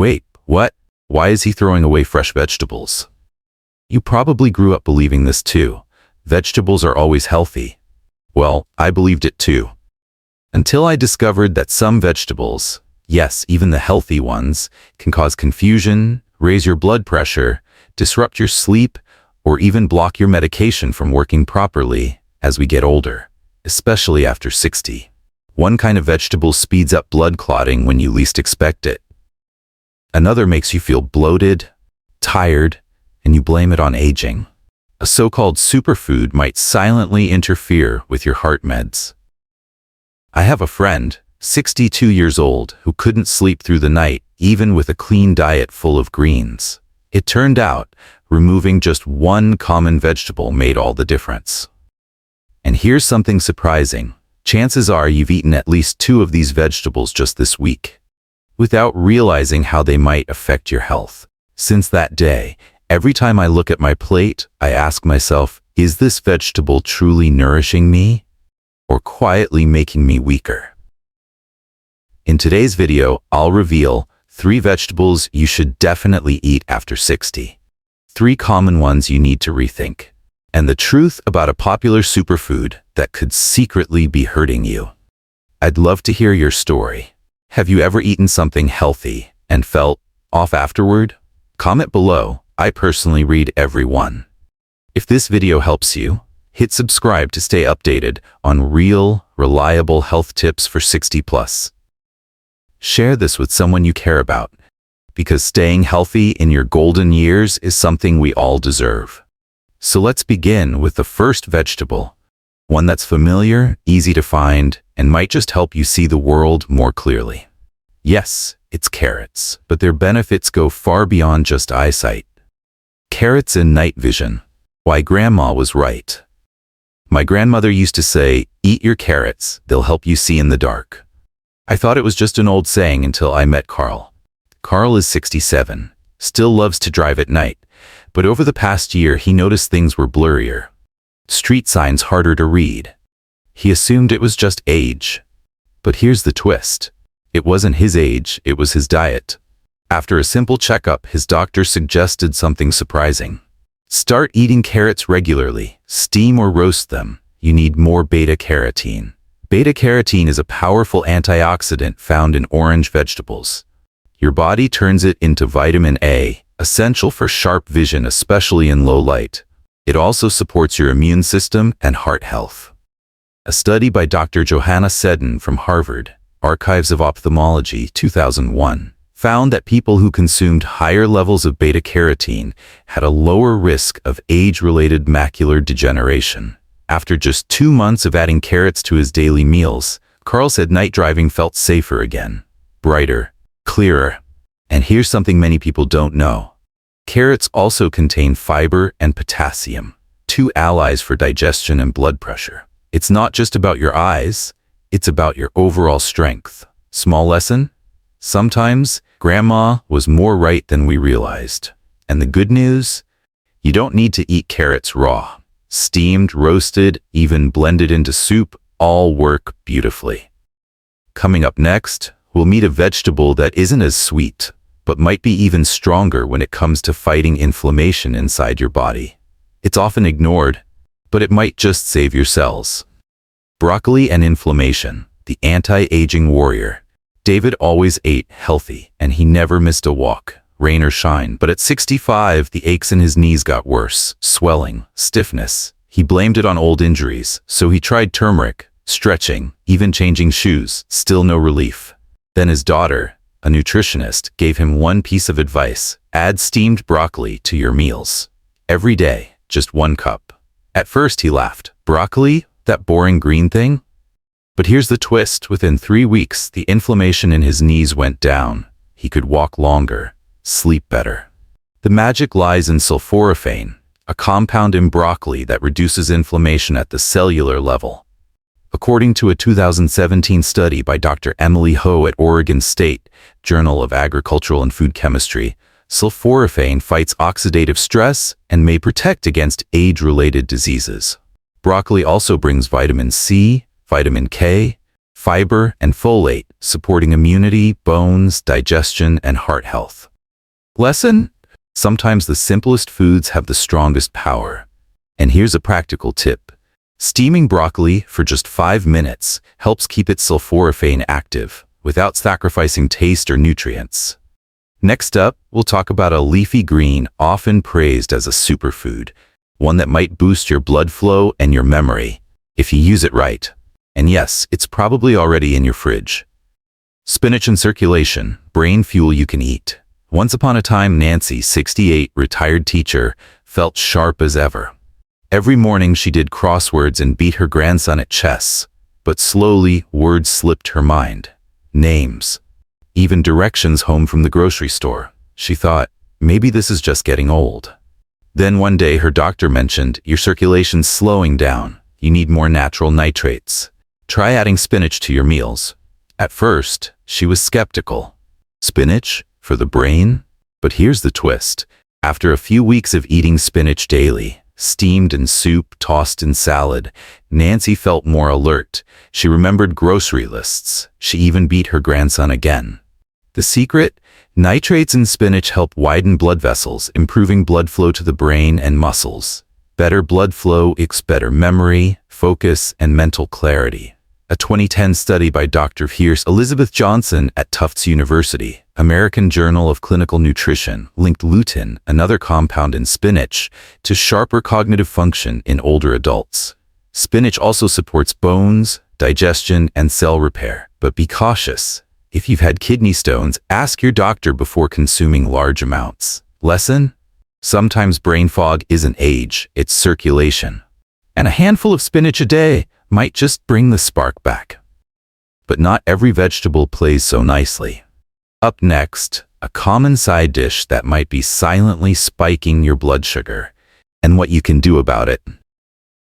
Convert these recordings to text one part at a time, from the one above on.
Wait, what? Why is he throwing away fresh vegetables? You probably grew up believing this too. Vegetables are always healthy. Well, I believed it too. Until I discovered that some vegetables, yes, even the healthy ones, can cause confusion, raise your blood pressure, disrupt your sleep, or even block your medication from working properly as we get older, especially after 60. One kind of vegetable speeds up blood clotting when you least expect it. Another makes you feel bloated, tired, and you blame it on aging. A so-called superfood might silently interfere with your heart meds. I have a friend, 62 years old, who couldn't sleep through the night, even with a clean diet full of greens. It turned out, removing just one common vegetable made all the difference. And here's something surprising. Chances are you've eaten at least 2 of these vegetables just this week, without realizing how they might affect your health. Since that day, every time I look at my plate, I ask myself, is this vegetable truly nourishing me, or quietly making me weaker? In today's video, I'll reveal 3 vegetables you should definitely eat after 60. 3 common ones you need to rethink. And the truth about a popular superfood that could secretly be hurting you. I'd love to hear your story. Have you ever eaten something healthy and felt off afterward? Comment below. I personally read every one. If this video helps you, hit subscribe to stay updated on real, reliable health tips for 60+. Share this with someone you care about, because staying healthy in your golden years is something we all deserve. So let's begin with the first vegetable, one that's familiar, easy to find, and might just help you see the world more clearly. Yes, it's carrots, but their benefits go far beyond just eyesight. Carrots and night vision. Why Grandma was right. My grandmother used to say, eat your carrots, they'll help you see in the dark. I thought it was just an old saying until I met Carl. Carl is 67, still loves to drive at night, but over the past year he noticed things were blurrier. Street signs harder to read. He assumed it was just age. But here's the twist. It wasn't his age, it was his diet. After a simple checkup, his doctor suggested something surprising. Start eating carrots regularly, steam or roast them. You need more beta-carotene. Beta-carotene is a powerful antioxidant found in orange vegetables. Your body turns it into vitamin A, essential for sharp vision, especially in low light. It also supports your immune system and heart health. A study by Dr. Johanna Seddon from Harvard, Archives of Ophthalmology, 2001, found that people who consumed higher levels of beta-carotene had a lower risk of age-related macular degeneration. After just 2 months of adding carrots to his daily meals, Carl said night driving felt safer again, brighter, clearer. And here's something many people don't know. Carrots also contain fiber and potassium, 2 allies for digestion and blood pressure. It's not just about your eyes, it's about your overall strength. Small lesson? Sometimes, Grandma was more right than we realized. And the good news? You don't need to eat carrots raw. Steamed, roasted, even blended into soup, all work beautifully. Coming up next, we'll meet a vegetable that isn't as sweet, but might be even stronger when it comes to fighting inflammation inside your body. It's often ignored, but it might just save your cells. Broccoli and inflammation, the anti-aging warrior. David always ate healthy, and he never missed a walk, rain or shine. But at 65, the aches in his knees got worse, swelling, stiffness. He blamed it on old injuries, so he tried turmeric, stretching, even changing shoes, still no relief. Then his daughter, a nutritionist, gave him one piece of advice: add steamed broccoli to your meals. Every day, just 1 cup. At first he laughed. Broccoli? That boring green thing? But here's the twist. Within 3 weeks, the inflammation in his knees went down. He could walk longer, sleep better. The magic lies in sulforaphane, a compound in broccoli that reduces inflammation at the cellular level. According to a 2017 study by Dr. Emily Ho at Oregon State Journal of Agricultural and Food Chemistry, sulforaphane fights oxidative stress and may protect against age-related diseases. Broccoli also brings vitamin C, vitamin K, fiber, and folate, supporting immunity, bones, digestion, and heart health. Lesson: sometimes the simplest foods have the strongest power. And here's a practical tip. Steaming broccoli for just 5 minutes helps keep its sulforaphane active without sacrificing taste or nutrients. Next up, we'll talk about a leafy green often praised as a superfood, one that might boost your blood flow and your memory, if you use it right. And yes, it's probably already in your fridge. Spinach in circulation, brain fuel you can eat. Once upon a time, Nancy, 68, retired teacher, felt sharp as ever. Every morning she did crosswords and beat her grandson at chess. But slowly, words slipped her mind. Names. Even directions home from the grocery store. She thought, maybe this is just getting old. Then one day her doctor mentioned, your circulation's slowing down. You need more natural nitrates. Try adding spinach to your meals. At first, she was skeptical. Spinach? For the brain? But here's the twist. After a few weeks of eating spinach daily, steamed in soup, tossed in salad, Nancy felt more alert. She remembered grocery lists. She even beat her grandson again. The secret? Nitrates in spinach help widen blood vessels, improving blood flow to the brain and muscles. Better blood flow equals better memory, focus, and mental clarity. A 2010 study by Dr. Pierce Elizabeth Johnson at Tufts University, American Journal of Clinical Nutrition, linked lutein, another compound in spinach, to sharper cognitive function in older adults. Spinach also supports bones, digestion, and cell repair. But be cautious. If you've had kidney stones, ask your doctor before consuming large amounts. Lesson? Sometimes brain fog isn't age, it's circulation. And a handful of spinach a day might just bring the spark back. But not every vegetable plays so nicely. Up next, a common side dish that might be silently spiking your blood sugar, and what you can do about it.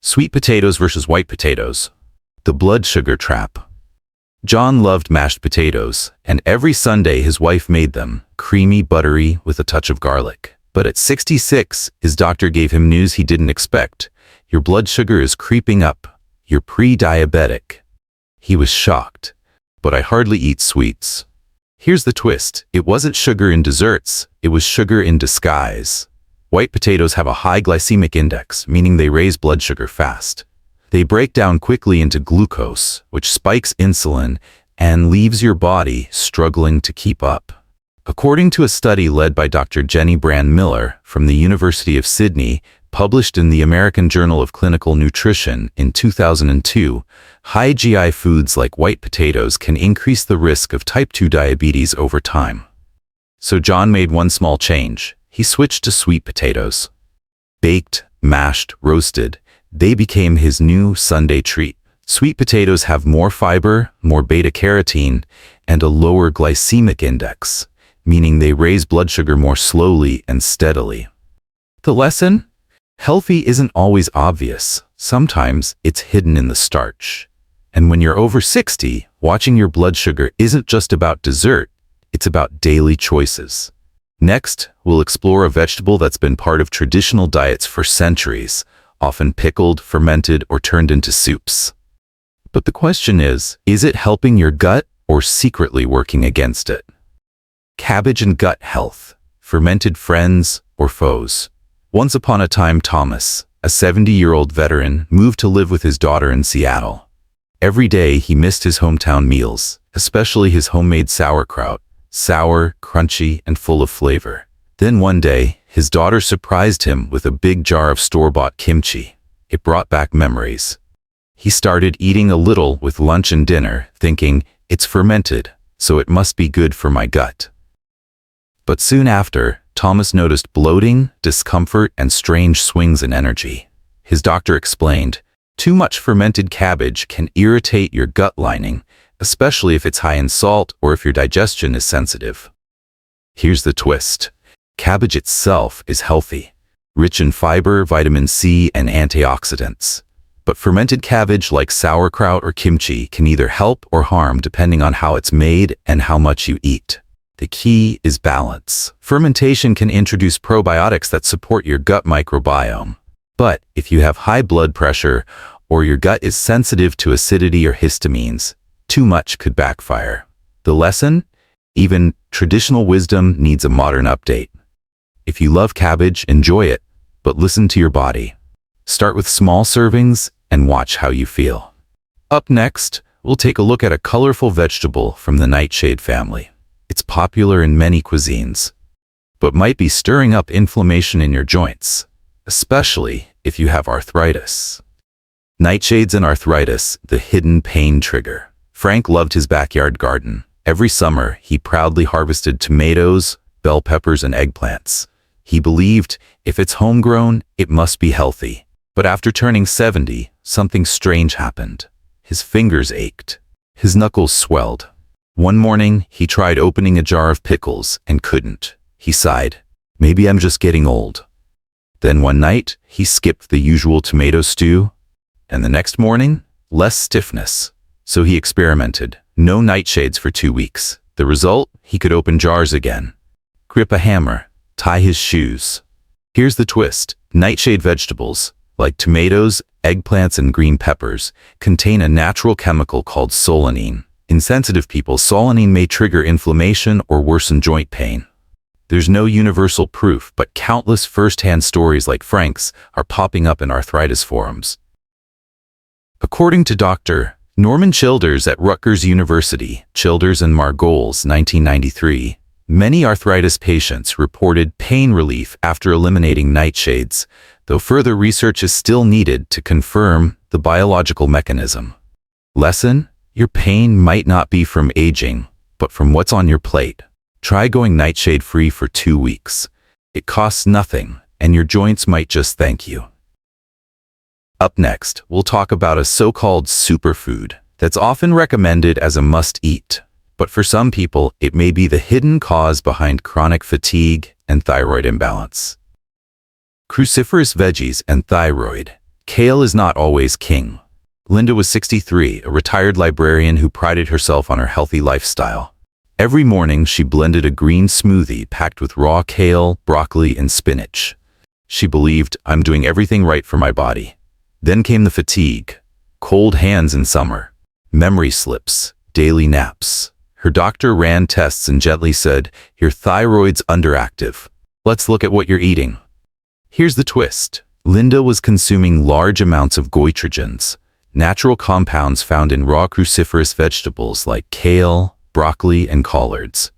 Sweet potatoes versus white potatoes. The blood sugar trap. John loved mashed potatoes, and every Sunday his wife made them, creamy, buttery, with a touch of garlic. But at 66, his doctor gave him news he didn't expect. Your blood sugar is creeping up. You're pre-diabetic. He was shocked. But I hardly eat sweets. Here's the twist. It wasn't sugar in desserts. It was sugar in disguise. White potatoes have a high glycemic index, meaning they raise blood sugar fast. They break down quickly into glucose, which spikes insulin and leaves your body struggling to keep up. According to a study led by Dr. Jenny Brand Miller from the University of Sydney, published in the American Journal of Clinical Nutrition in 2002, high GI foods like white potatoes can increase the risk of type 2 diabetes over time. So John made one small change. He switched to sweet potatoes. Baked, mashed, roasted, they became his new Sunday treat. Sweet potatoes have more fiber, more beta-carotene, and a lower glycemic index, meaning they raise blood sugar more slowly and steadily. The lesson? Healthy isn't always obvious. Sometimes it's hidden in the starch. And when you're over 60, watching your blood sugar isn't just about dessert, it's about daily choices. Next, we'll explore a vegetable that's been part of traditional diets for centuries, often pickled, fermented, or turned into soups. But the question is it helping your gut or secretly working against it? Cabbage and gut health, fermented friends or foes? Once upon a time, Thomas, a 70-year-old veteran, moved to live with his daughter in Seattle. Every day he missed his hometown meals, especially his homemade sauerkraut, sour, crunchy, and full of flavor. Then one day, his daughter surprised him with a big jar of store-bought kimchi. It brought back memories. He started eating a little with lunch and dinner, thinking, it's fermented, so it must be good for my gut. But soon after, Thomas noticed bloating, discomfort, and strange swings in energy. His doctor explained, too much fermented cabbage can irritate your gut lining, especially if it's high in salt or if your digestion is sensitive. Here's the twist. Cabbage itself is healthy, rich in fiber, vitamin C, and antioxidants. But fermented cabbage like sauerkraut or kimchi can either help or harm depending on how it's made and how much you eat. The key is balance. Fermentation can introduce probiotics that support your gut microbiome. But if you have high blood pressure or your gut is sensitive to acidity or histamines, Too much could backfire. The lesson? Even traditional wisdom needs a modern update. If you love cabbage, enjoy it, but listen to your body. Start with small servings and watch how you feel. Up next, we'll take a look at a colorful vegetable from the nightshade family. It's popular in many cuisines, but might be stirring up inflammation in your joints, especially if you have arthritis. Nightshades and arthritis, the hidden pain trigger. Frank loved his backyard garden. Every summer, he proudly harvested tomatoes, bell peppers, and eggplants. He believed if it's homegrown, it must be healthy. But after turning 70, something strange happened. His fingers ached. His knuckles swelled. One morning, he tried opening a jar of pickles and couldn't. He sighed, "Maybe I'm just getting old." Then one night, he skipped the usual tomato stew, and the next morning, less stiffness. So he experimented. No nightshades for 2 weeks. The result? He could open jars again, grip a hammer, tie his shoes. Here's the twist. Nightshade vegetables, like tomatoes, eggplants, and green peppers, contain a natural chemical called solanine. In sensitive people, solanine may trigger inflammation or worsen joint pain. There's no universal proof, but countless first-hand stories like Frank's are popping up in arthritis forums. According to Dr. Norman Childers at Rutgers University, Childers and Margolis, 1993, many arthritis patients reported pain relief after eliminating nightshades, though further research is still needed to confirm the biological mechanism. Lesson? Your pain might not be from aging, but from what's on your plate. Try going nightshade-free for 2 weeks. It costs nothing, and your joints might just thank you. Up next, we'll talk about a so-called superfood that's often recommended as a must-eat, but for some people, it may be the hidden cause behind chronic fatigue and thyroid imbalance. Cruciferous veggies and thyroid. Kale is not always king. Linda was 63, a retired librarian who prided herself on her healthy lifestyle. Every morning, she blended a green smoothie packed with raw kale, broccoli, and spinach. She believed, "I'm doing everything right for my body." Then came the fatigue, cold hands in summer, memory slips, daily naps. Her doctor ran tests and gently said, "Your thyroid's underactive. Let's look at what you're eating." Here's the twist. Linda was consuming large amounts of goitrogens, natural compounds found in raw cruciferous vegetables like kale, broccoli, and collards.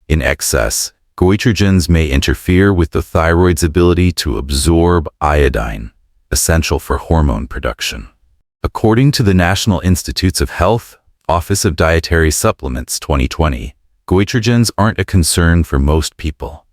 In excess, goitrogens may interfere with the thyroid's ability to absorb iodine, essential for hormone production. According to the National Institutes of Health, Office of Dietary Supplements 2020, goitrogens aren't a concern for most people.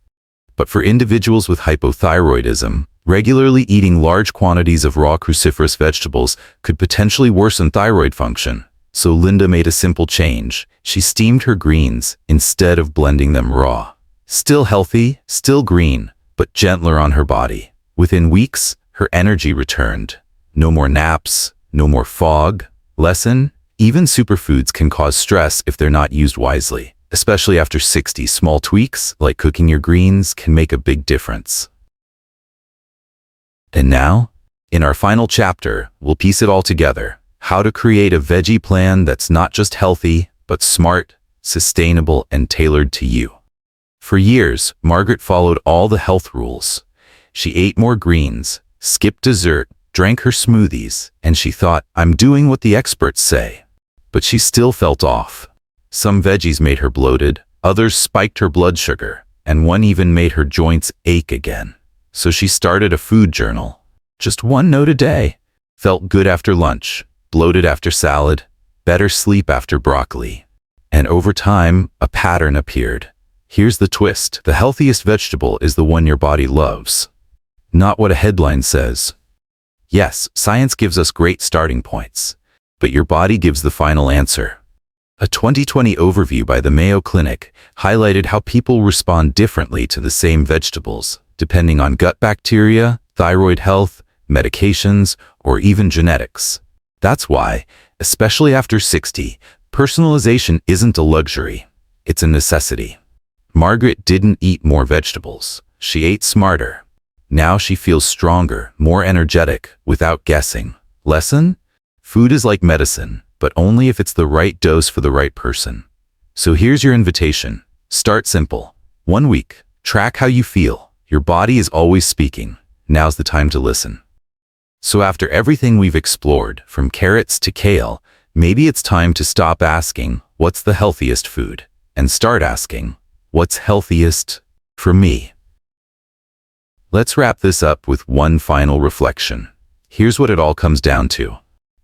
But for individuals with hypothyroidism, regularly eating large quantities of raw cruciferous vegetables could potentially worsen thyroid function. So Linda made a simple change. She steamed her greens instead of blending them raw. Still healthy, still green, but gentler on her body. Within weeks, her energy returned. No more naps, no more fog. Lesson? Even superfoods can cause stress if they're not used wisely. Especially after 60, small tweaks, like cooking your greens, can make a big difference. And now, in our final chapter, we'll piece it all together. How to create a veggie plan that's not just healthy, but smart, sustainable, and tailored to you. For years, Margaret followed all the health rules. She ate more greens, skipped dessert, drank her smoothies, and she thought, "I'm doing what the experts say." But she still felt off. Some veggies made her bloated, others spiked her blood sugar, and one even made her joints ache again. So she started a food journal. Just 1 note a day. Felt good after lunch, bloated after salad, better sleep after broccoli. And over time, a pattern appeared. Here's the twist. The healthiest vegetable is the one your body loves. Not what a headline says. Yes, science gives us great starting points, but your body gives the final answer. A 2020 overview by the Mayo Clinic highlighted how people respond differently to the same vegetables, depending on gut bacteria, thyroid health, medications, or even genetics. That's why, especially after 60, personalization isn't a luxury, it's a necessity. Margaret didn't eat more vegetables. She ate smarter. Now she feels stronger, more energetic, without guessing. Lesson? Food is like medicine. but only if it's the right dose for the right person. So here's your invitation. Start simple. 1 week. Track how you feel. Your body is always speaking. Now's the time to listen. So after everything we've explored, from carrots to kale, maybe it's time to stop asking, what's the healthiest food? And start asking, what's healthiest for me? Let's wrap this up with one final reflection. Here's what it all comes down to.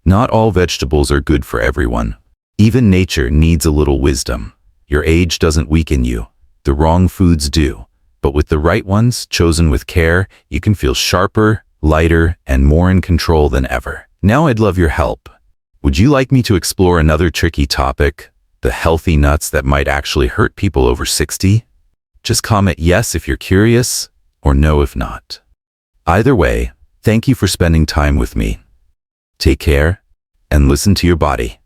Not all vegetables are good for everyone. Even nature needs a little wisdom. Your age doesn't weaken you. The wrong foods do. But with the right ones, chosen with care, you can feel sharper, lighter, and more in control than ever. Now I'd love your help. Would you like me to explore another tricky topic? The healthy nuts that might actually hurt people over 60? Just comment yes if you're curious, or no if not. Either way, thank you for spending time with me. Take care, and listen to your body.